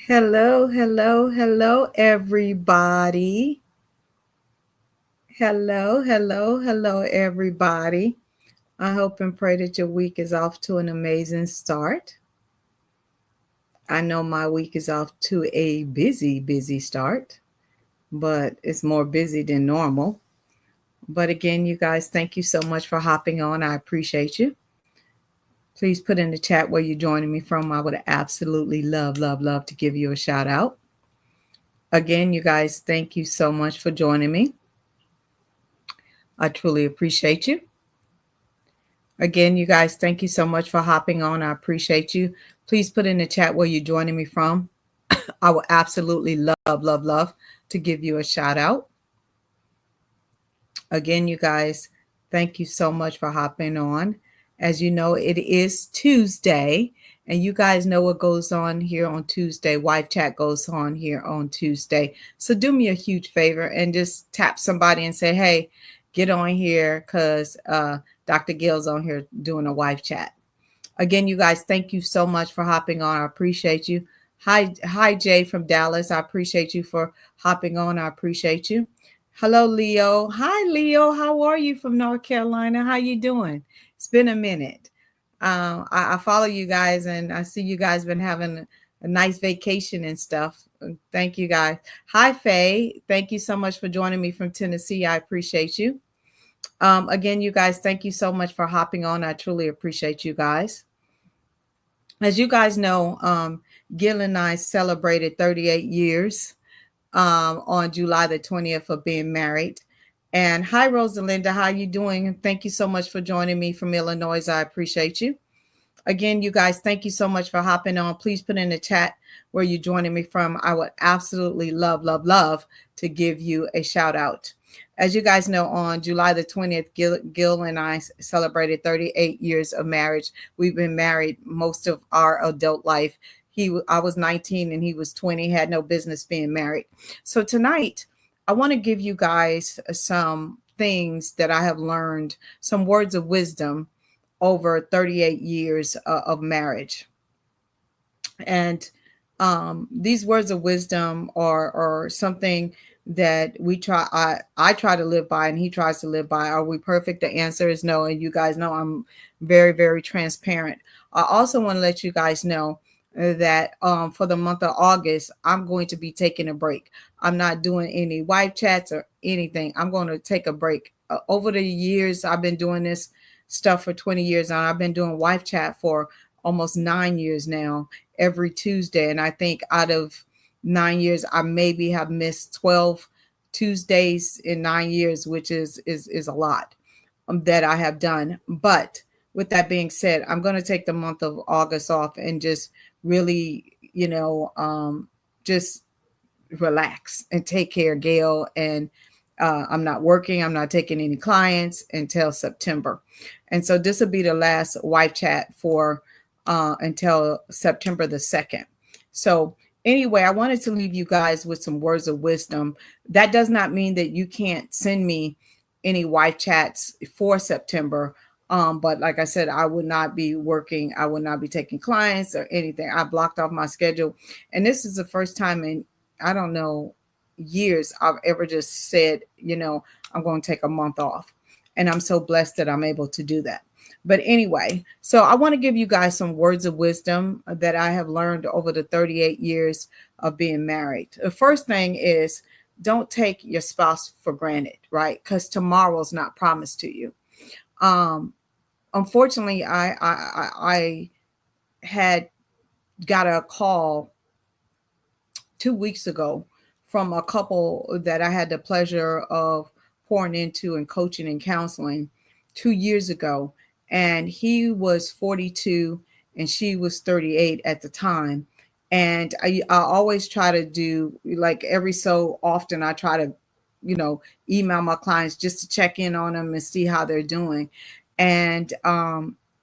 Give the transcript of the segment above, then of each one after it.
Hello, hello, hello, everybody. Hello, everybody. I hope and pray that your week is off to an amazing start. I know my week is off to a busy start, but it's more busy than normal. But again, you guys, thank you so much for hopping on. I appreciate you. Please put in the chat where you're joining me from. I would absolutely love to give you a shout out. Again, you guys, thank you so much for joining me. I truly appreciate you. Again, you guys, thank you so much for hopping on. I appreciate you. Please put in the chat where you're joining me from. I will absolutely love to give you a shout out. Again, you guys, thank you so much for hopping on. As you know, it is Tuesday, and you guys know what goes on here on Tuesday. Wife Chat goes on here on Tuesday. So do me a huge favor and just tap somebody and say, hey, get on here because Dr. Gail's on here doing a wife chat. Again, you guys, thank you so much for hopping on. I appreciate you. Hi, Jay from Dallas. I appreciate you for hopping on. I appreciate you. Hello, Leo. Hi, Leo. How are you from North Carolina? How you doing? It's been a minute. I follow you guys, and I see you guys been having a nice vacation and stuff. Thank you, guys. Hi, Faye. Thank you so much for joining me from Tennessee. I appreciate you. Again, you guys, thank you so much for hopping on. I truly appreciate you guys. As you guys know, Gil and I celebrated 38 years on July the 20th of being married. And hi, Rosalinda, how you doing? Thank you so much for joining me from Illinois. I appreciate you. Again, you guys, thank you so much for hopping on. Please put in the chat where you're joining me from. I would absolutely love to give you a shout out. As you guys know, on July the 20th, Gil and I celebrated 38 years of marriage. We've been married most of our adult life. I was 19 and he was 20, had no business being married. So tonight, I want to give you guys some things that I have learned, some words of wisdom over 38 years of marriage. And these words of wisdom are something that I try to live by and he tries to live by. Are we perfect? The answer is no. And you guys know I'm very transparent. I also want to let you guys know that for the month of August, I'm going to be taking a break. I'm not doing any wife chats or anything. I'm going to take a break. Over the years, I've been doing this stuff for 20 years now. I've been doing wife chat for almost 9 years now, every Tuesday. And I think out of 9 years, I maybe have missed 12 Tuesdays in 9 years, which is a lot that I have done. But with that being said, I'm going to take the month of August off and just really, just relax and take care of Gail. And I'm not working. I'm not taking any clients until September. And so this will be the last wife chat for until September the 2nd. So anyway, I wanted to leave you guys with some words of wisdom. That does not mean that you can't send me any wife chats for September. But like I said, I would not be working. I would not be taking clients or anything. I blocked off my schedule. And this is the first time in, I don't know, years I've ever just said, I'm going to take a month off. And I'm so blessed that I'm able to do that. But anyway, so I want to give you guys some words of wisdom that I have learned over the 38 years of being married. The first thing is, don't take your spouse for granted, right? Because tomorrow's not promised to you. Unfortunately, I had got a call 2 weeks ago from a couple that I had the pleasure of pouring into and coaching and counseling 2 years ago. And he was 42 and she was 38 at the time. And I always try to do, like every so often, I try to, email my clients just to check in on them and see how they're doing. And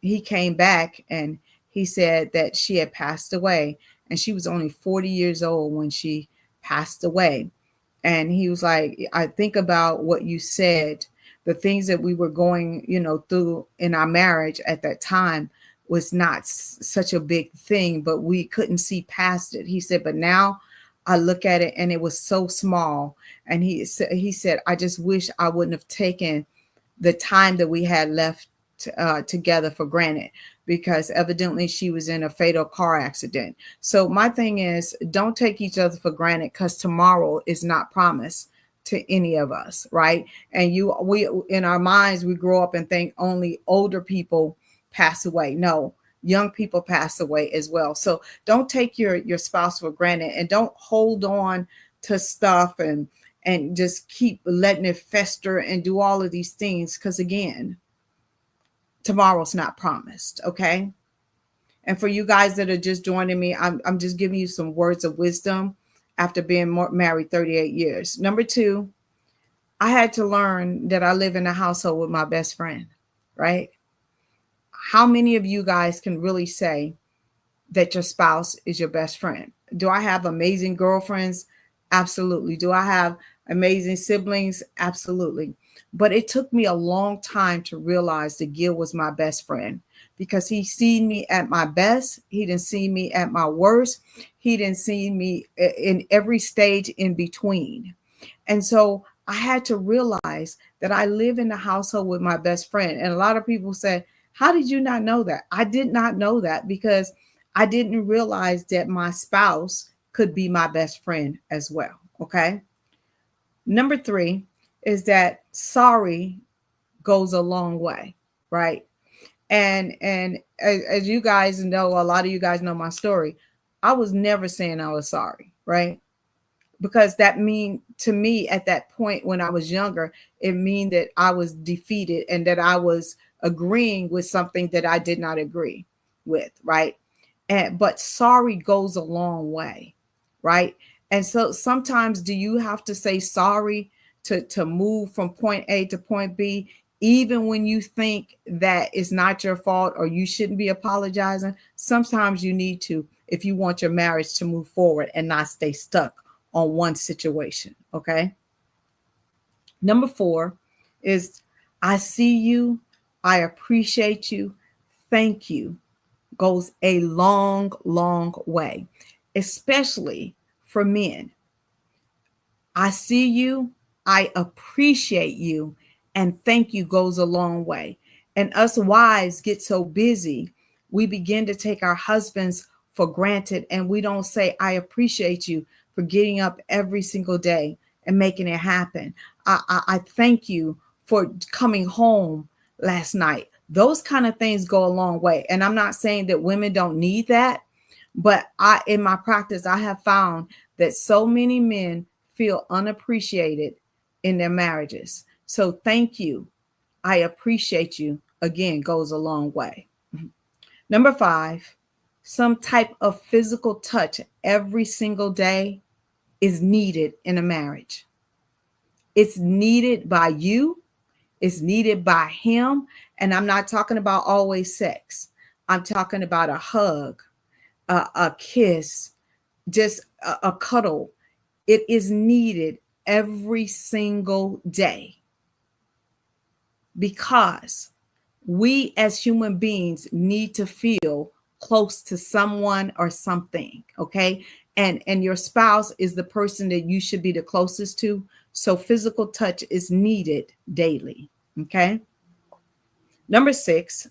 he came back and he said that she had passed away. And she was only 40 years old when she passed away. And he was like, I think about what you said, the things that we were going, through in our marriage at that time. was not such a big thing, but we couldn't see past it. He said, but now I look at it and it was so small. And he said, I just wish I wouldn't have taken the time that we had left together for granted, because evidently she was in a fatal car accident. So my thing is, don't take each other for granted, because tomorrow is not promised to any of us, right? And we in our minds, we grow up and think only older people pass away. No, young people pass away as well. So don't take your spouse for granted, and don't hold on to stuff and just keep letting it fester and do all of these things, because again, tomorrow's not promised. Okay. And for you guys that are just joining me, I'm just giving you some words of wisdom after being married 38 years. Number two, I had to learn that I live in a household with my best friend, right? How many of you guys can really say that your spouse is your best friend? Do I have amazing girlfriends? Absolutely. Do I have amazing siblings? Absolutely. But it took me a long time to realize that Gil was my best friend, because he seen me at my best. He didn't see me at my worst. He didn't see me in every stage in between. And so I had to realize that I live in the household with my best friend. And a lot of people say, how did you not know that? I did not know that because I didn't realize that my spouse could be my best friend as well. Okay. Number three is that sorry goes a long way, right? And as you guys know, a lot of you guys know my story. I was never saying I was sorry, right? Because that mean to me at that point when I was younger, it mean that I was defeated and that I was agreeing with something that I did not agree with, right? And but sorry goes a long way, right? And so sometimes do you have to say sorry to move from point A to point B, even when you think that it's not your fault or you shouldn't be apologizing? Sometimes you need to, if you want your marriage to move forward and not stay stuck on one situation. Okay. Number four is I see you, I appreciate you, thank you goes a long, long way, especially for men. I see you, I appreciate you, and thank you goes a long way. And us wives get so busy, we begin to take our husbands for granted, and we don't say, I appreciate you for getting up every single day and making it happen. I thank you for coming home last night. Those kind of things go a long way. And I'm not saying that women don't need that, but in my practice, I have found that so many men feel unappreciated in their marriages. So thank you. I appreciate you. Again, goes a long way. Number five, some type of physical touch every single day is needed in a marriage. It's needed by you. It's needed by him. And I'm not talking about always sex. I'm talking about a hug, a kiss, just a cuddle. It is needed every single day, because we as human beings need to feel close to someone or something. Okay. And your spouse is the person that you should be the closest to. So physical touch is needed daily. Okay. Number six,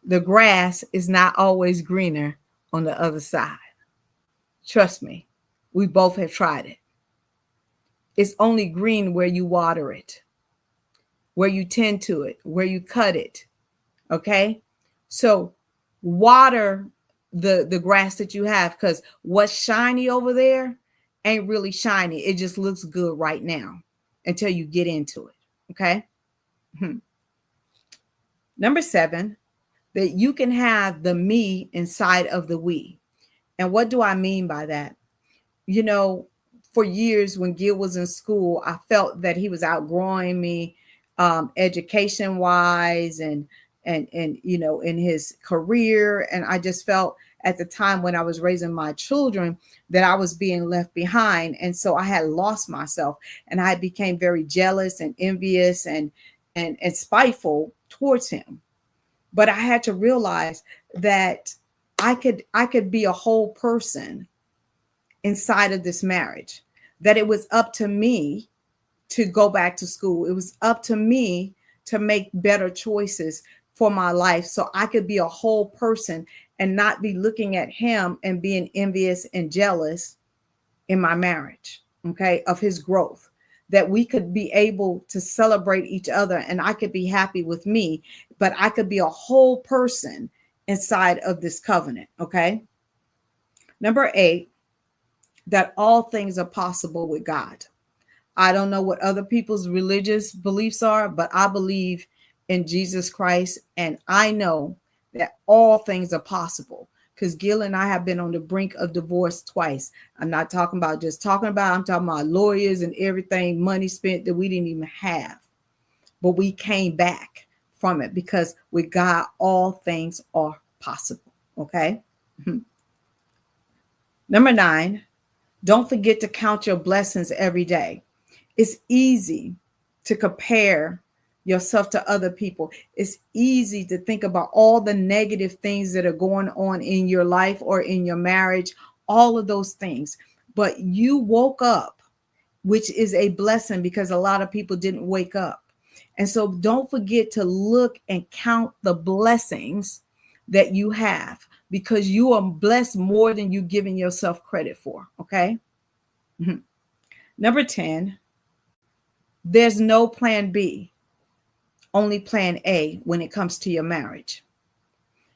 the grass is not always greener on the other side. Trust me, we both have tried it. It's only green where you water it, where you tend to it, where you cut it. Okay. So water the grass that you have, because what's shiny over there ain't really shiny. It just looks good right now until you get into it. Okay. Number seven, that you can have the me inside of the we. And what do I mean by that? You know, for years when Gil was in school, I felt that he was outgrowing me, education wise and you know, in his career. And I just felt at the time when I was raising my children that I was being left behind. And so I had lost myself, and I became very jealous and envious and spiteful towards him. But I had to realize that I could be a whole person inside of this marriage, that it was up to me to go back to school. It was up to me to make better choices for my life so I could be a whole person and not be looking at him and being envious and jealous in my marriage, okay, of his growth. That we could be able to celebrate each other and I could be happy with me, but I could be a whole person inside of this covenant, okay? Number 8, that all things are possible with God. I don't know what other people's religious beliefs are, but I believe in Jesus Christ. And I know that all things are possible because Gil and I have been on the brink of divorce twice. I'm not talking about just talking about, I'm talking about lawyers and everything, money spent that we didn't even have. But we came back from it because with God, all things are possible. Okay. Number 9, don't forget to count your blessings every day. It's easy to compare yourself to other people. It's easy to think about all the negative things that are going on in your life or in your marriage, all of those things. But you woke up, which is a blessing because a lot of people didn't wake up. And so don't forget to look and count the blessings that you have because you are blessed more than you giving yourself credit for. Okay. Number 10, there's no plan B, only plan A when it comes to your marriage.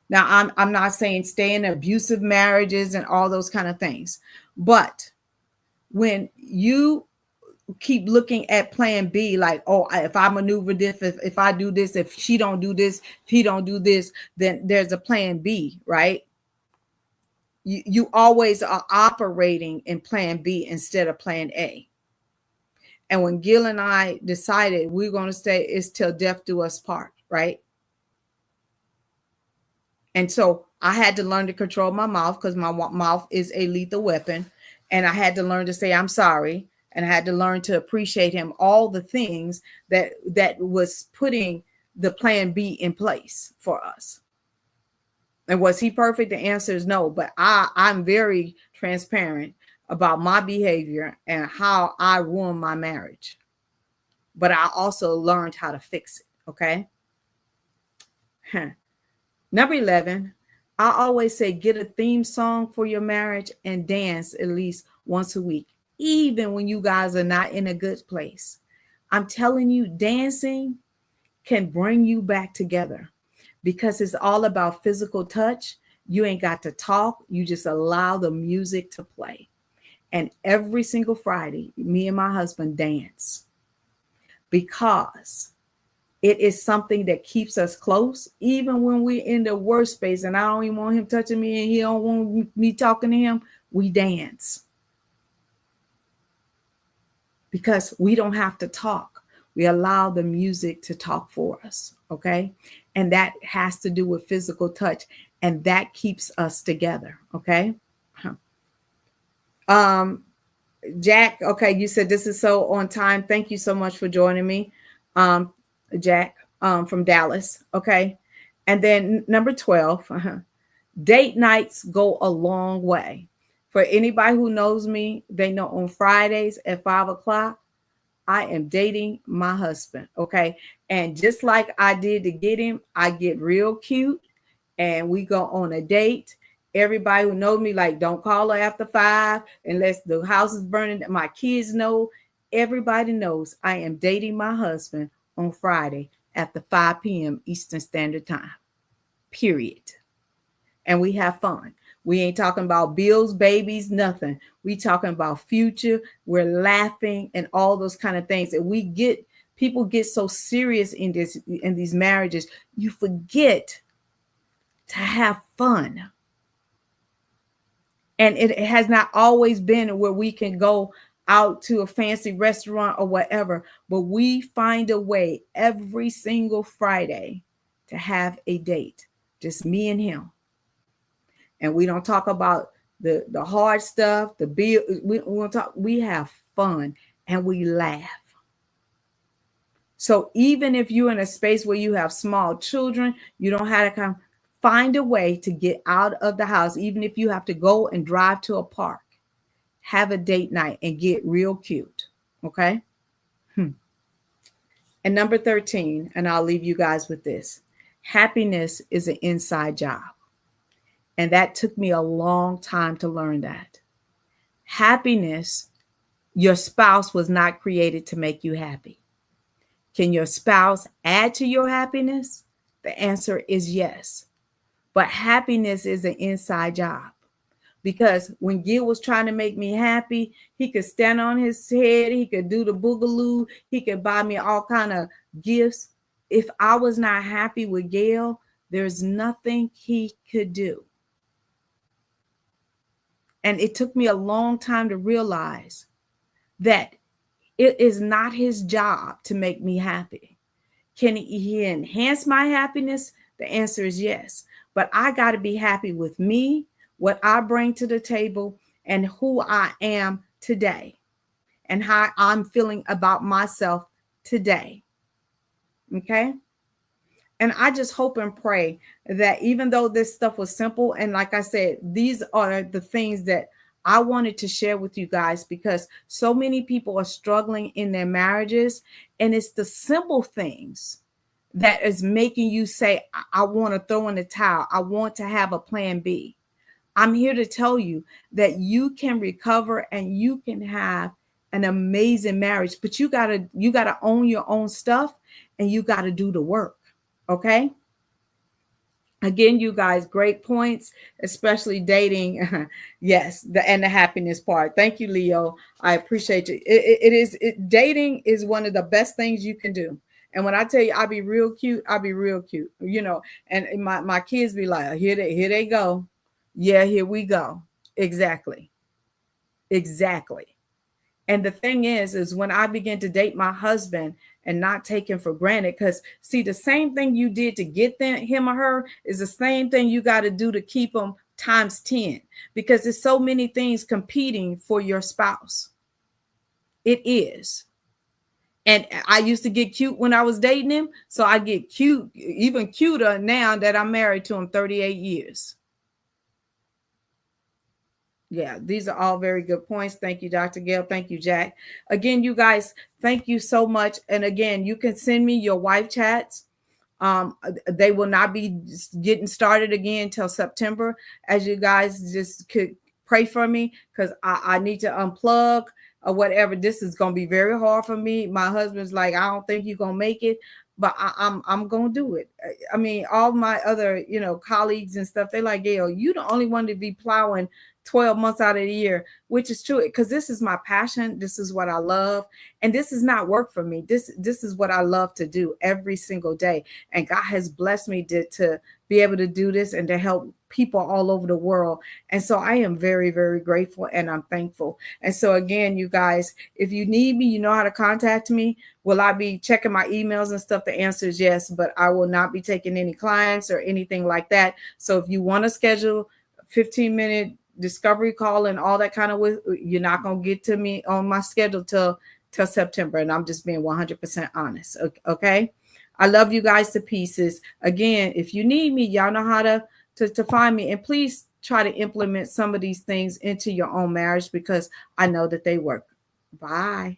Now, I'm not saying stay in abusive marriages and all those kind of things, but when you keep looking at plan B, like, oh, if I maneuver this, if I do this, if she don't do this, if he don't do this, then there's a plan B, right? You always are operating in plan B instead of plan A. And when Gil and I decided we're going to stay, it's till death do us part, right? And so I had to learn to control my mouth because my mouth is a lethal weapon. And I had to learn to say, I'm sorry. And I had to learn to appreciate him, all the things that was putting the plan B in place for us. And was he perfect? The answer is no. But I'm very transparent about my behavior and how I ruined my marriage. But I also learned how to fix it. Okay. Number 11, I always say get a theme song for your marriage and dance at least once a week, even when you guys are not in a good place. I'm telling you, dancing can bring you back together because it's all about physical touch. You ain't got to talk. You just allow the music to play. And every single Friday, me and my husband dance because it is something that keeps us close, even when we're in the worst space and I don't even want him touching me and he don't want me talking to him. We dance because we don't have to talk. We allow the music to talk for us, okay? And that has to do with physical touch, and that keeps us together, okay? Jack, okay, you said this is so on time. Thank you so much for joining me, Jack, from Dallas, okay? And then number 12, date nights go a long way. For anybody who knows me, they know on Fridays at 5:00, I am dating my husband, okay? And just like I did to get him, I get real cute and we go on a date. Everybody who knows me, like, don't call her after 5 unless the house is burning. My kids know. Everybody knows I am dating my husband on Friday after 5 p.m. Eastern Standard Time, period. And we have fun. We ain't talking about bills, babies, nothing. We talking about future. We're laughing and all those kind of things. And people get so serious in these marriages, you forget to have fun. And it has not always been where we can go out to a fancy restaurant or whatever, but we find a way every single Friday to have a date, just me and him. And we don't talk about the hard stuff, the bill. We have fun and we laugh. So even if you're in a space where you have small children, you don't have to come, find a way to get out of the house. Even if you have to go and drive to a park, have a date night and get real cute. Okay. And number 13, and I'll leave you guys with this: happiness is an inside job. And that took me a long time to learn that. Happiness, your spouse was not created to make you happy. Can your spouse add to your happiness? The answer is yes. But happiness is an inside job. Because when Gil was trying to make me happy, he could stand on his head, he could do the boogaloo, he could buy me all kind of gifts. If I was not happy with Gail, there's nothing he could do. And it took me a long time to realize that it is not his job to make me happy. Can he enhance my happiness? The answer is yes. But I got to be happy with me, what I bring to the table, and who I am today, and how I'm feeling about myself today. Okay? And I just hope and pray that even though this stuff was simple, and like I said, these are the things that I wanted to share with you guys, because so many people are struggling in their marriages, and it's the simple things that is making you say, I want to throw in the towel. I want to have a plan B. I'm here to tell you that you can recover and you can have an amazing marriage, but you gotta own your own stuff, and you gotta do the work. Okay. Again, you guys, great points, especially dating. Yes, and the happiness part. Thank you, Leo. I appreciate you. Dating is one of the best things you can do. And when I tell you I'll be real cute, I'll be real cute, and my kids be like, here they go. Yeah, here we go. Exactly. Exactly. And the thing is when I began to date my husband and not take him for granted, because see, the same thing you did to get him or her is the same thing you got to do to keep them times 10, because there's so many things competing for your spouse. It is. And I used to get cute when I was dating him. So I get cute, even cuter now that I'm married to him 38 years. Yeah, these are all very good points. Thank you, Dr. Gail. Thank you, Jack. Again, you guys, thank you so much. And again, you can send me your wife chats. They will not be getting started again until September. As you guys just could pray for me, because I need to unplug or whatever. This is going to be very hard for me. My husband's like, I don't think you're going to make it, but I'm going to do it. I mean, all my other, colleagues and stuff, they're like, Gail, you the only one to be plowing 12 months out of the year, which is true, because this is my passion. This is what I love. And this is not work for me. This is what I love to do every single day. And God has blessed me to be able to do this and to help people all over the world. And so I am very, very grateful, and I'm thankful. And so again, you guys, if you need me, you know how to contact me. Will I be checking my emails and stuff? The answer is yes, but I will not be taking any clients or anything like that. So if you want to schedule a 15-minute discovery call and all that kind of, you're not going to get to me on my schedule till September. And I'm just being 100% honest. Okay. I love you guys to pieces. Again, if you need me, y'all know how to find me, and please try to implement some of these things into your own marriage, because I know that they work. Bye.